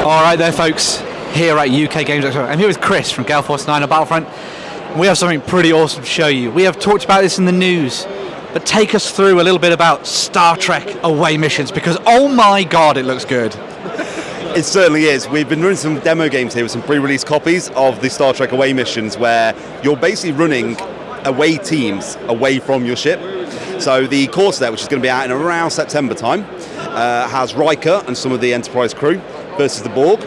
Alright there folks, here at UK Games Expo. I'm here with Chris from Gale Force 9 on Battlefront. We have something pretty awesome to show you. We have talked about this in the news, but take us through a little bit about Star Trek away missions, because oh my god, it looks good. It certainly is. We've been running some demo games here with some pre-release copies of the Star Trek away missions where you're basically running away teams away from your ship. So the core set, which is going to be out in around September time, has Riker and some of the Enterprise crew versus the Borg.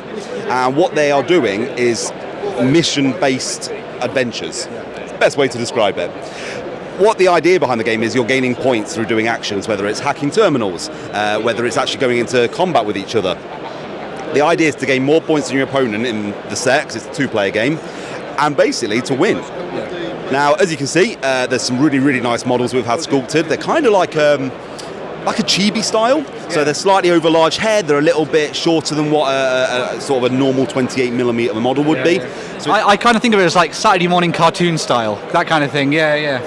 And what they are doing is mission-based adventures. It's the best way to describe it. What the idea behind the game is you're gaining points through doing actions, whether it's hacking terminals, whether it's actually going into combat with each other. The idea is to gain more points than your opponent in the set, because it's a two-player game, and basically to win. Now, as you can see, there's some really, really nice models we've had sculpted. They're kind of like a chibi style, so they're slightly over large head, they're a little bit shorter than what a sort of a normal 28mm model would be. So I kind of think of it as like Saturday morning cartoon style, that kind of thing, yeah.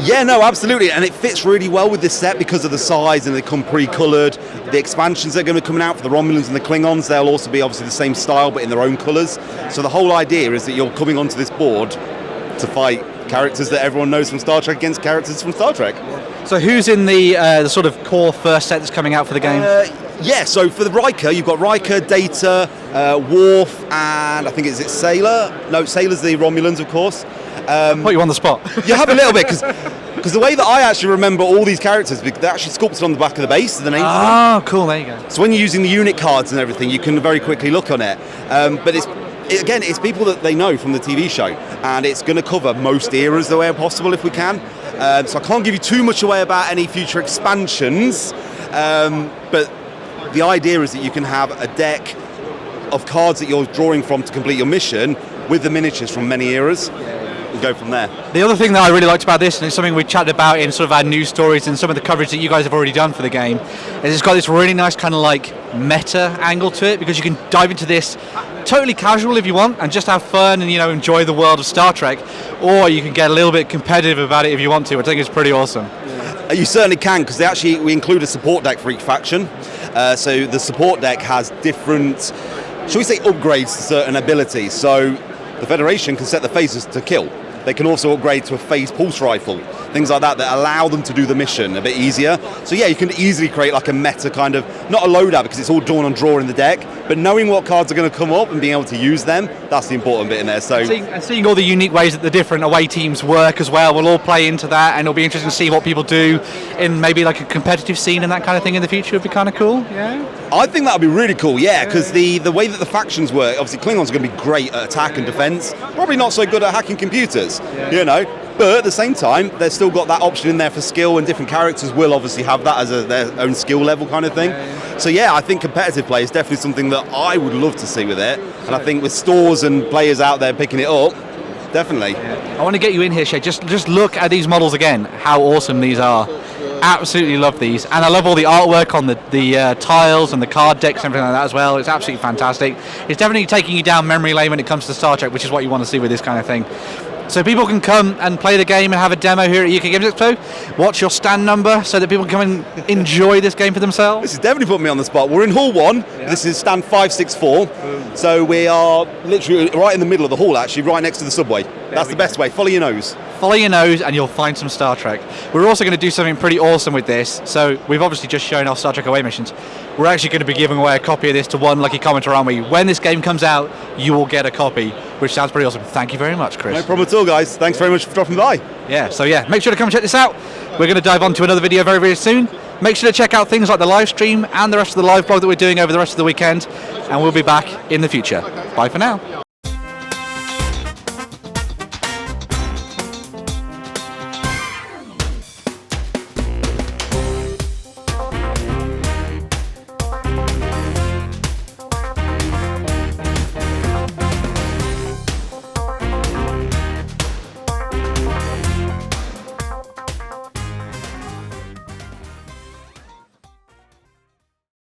Yeah, no, absolutely, and it fits really well with this set because of the size, and they come pre-coloured. The expansions that are going to be coming out for the Romulans and the Klingons, they'll also be obviously the same style but in their own colours. So the whole idea is that you're coming onto this board to fight characters that everyone knows from Star Trek against characters from Star Trek. So who's in the sort of core first set that's coming out for the game? Yeah, so for the Riker, you've got Riker, Data, Worf, and I think is it Sailor? No, Sailor's the Romulans, of course. Put you on the spot. You have a little bit, because the way that I actually remember all these characters, they're actually sculpted on the back of the base, the names. Oh, cool, there you go. So when you're using the unit cards and everything, you can very quickly look on it. But it's people that they know from the TV show, and it's going to cover most eras the way possible if we can. So I can't give you too much away about any future expansions, but the idea is that you can have a deck of cards that you're drawing from to complete your mission with the miniatures from many eras. And go from there. The other thing that I really liked about this, and it's something we chatted about in sort of our news stories and some of the coverage that you guys have already done for the game, is it's got this really nice kind of like meta angle to it, because you can dive into this totally casual if you want and just have fun and, you know, enjoy the world of Star Trek, or you can get a little bit competitive about it if you want to, which I think is pretty awesome. You certainly can, because we include a support deck for each faction. So the support deck has different, shall we say, upgrades to certain abilities. So the Federation can set the phasers to kill. They can also upgrade to a phase pulse rifle, things like that allow them to do the mission a bit easier. So yeah, you can easily create like a meta kind of, not a loadout because it's all drawn on draw in the deck, but knowing what cards are going to come up and being able to use them, that's the important bit in there. So seeing all the unique ways that the different away teams work as well will all play into that, and it'll be interesting to see what people do in maybe like a competitive scene and that kind of thing in the future. Would be kind of cool. Yeah, I think that would be really cool, yeah, because the way that the factions work, obviously Klingons are going to be great at attack and defense, probably not so good at hacking computers, you know, but at the same time they've still got that option in there for skill, and different characters will obviously have that as their own skill level kind of thing. So yeah, I think competitive play is definitely something that I would love to see with it, and I think with stores and players out there picking it up, definitely. I want to get you in here, Shay. Just look at these models again, how awesome these are. Absolutely love these, and I love all the artwork on the tiles and the card decks and everything like that as well. It's absolutely fantastic. It's definitely taking you down memory lane when it comes to Star Trek, which is what you want to see with this kind of thing. So people can come and play the game and have a demo here at UK Games Expo. What's your stand number so that people can come and enjoy this game for themselves? This is definitely putting me on the spot. We're in Hall 1. Yeah. This is stand 564. So we are literally right in the middle of the hall, actually, right next to the subway. That's the best way. Follow your nose. Follow your nose and you'll find some Star Trek. We're also going to do something pretty awesome with this. So we've obviously just shown our Star Trek away missions. We're actually going to be giving away a copy of this to one lucky commenter, aren't we? When this game comes out, you will get a copy, which sounds pretty awesome. Thank you very much, Chris. No problem at all, guys. Thanks very much for dropping by. Yeah, so yeah, make sure to come and check this out. We're going to dive on to another video very, very soon. Make sure to check out things like the live stream and the rest of the live blog that we're doing over the rest of the weekend, and we'll be back in the future. Bye for now.